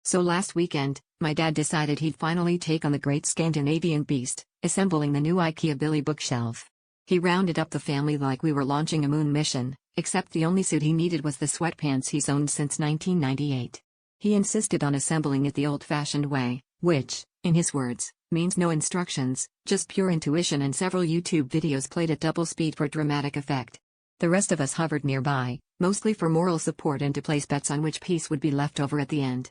So last weekend, my dad decided he'd finally take on the great Scandinavian beast, assembling the new IKEA Billy bookshelf. He rounded up the family like we were launching a moon mission, except the only suit he needed was the sweatpants he's owned since 1998. He insisted on assembling it the old-fashioned way, which, in his words, means no instructions, just pure intuition and several YouTube videos played at double speed for dramatic effect. The rest of us hovered nearby, mostly for moral support and to place bets on which piece would be left over at the end.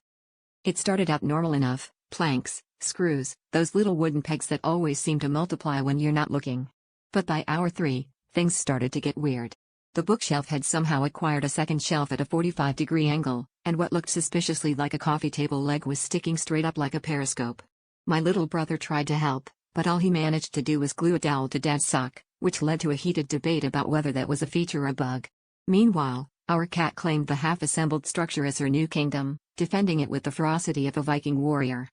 It started out normal enough: planks, screws, those little wooden pegs that always seem to multiply when you're not looking. But by hour 3, things started to get weird. The bookshelf had somehow acquired a second shelf at a 45-degree angle, and what looked suspiciously like a coffee table leg was sticking straight up like a periscope. My little brother tried to help, but all he managed to do was glue a dowel to Dad's sock, which led to a heated debate about whether that was a feature or a bug. Meanwhile, our cat claimed the half-assembled structure as her new kingdom, defending it with the ferocity of a Viking warrior.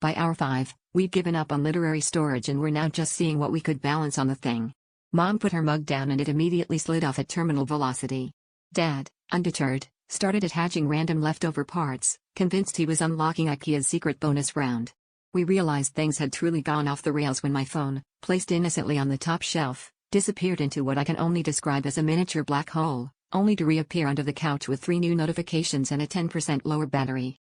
By hour 5, we'd given up on literary storage and were now just seeing what we could balance on the thing. Mom put her mug down and it immediately slid off at terminal velocity. Dad, undeterred, started attaching random leftover parts, convinced he was unlocking IKEA's secret bonus round. We realized things had truly gone off the rails when my phone, placed innocently on the top shelf, disappeared into what I can only describe as a miniature black hole, only to reappear under the couch with 3 new notifications and a 10% lower battery.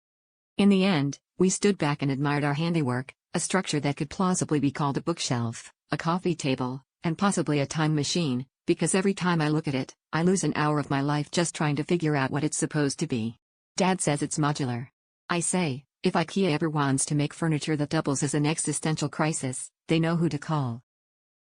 In the end, we stood back and admired our handiwork, a structure that could plausibly be called a bookshelf, a coffee table, and possibly a time machine, because every time I look at it, I lose an hour of my life just trying to figure out what it's supposed to be. Dad says it's modular. I say, if IKEA ever wants to make furniture that doubles as an existential crisis, they know who to call.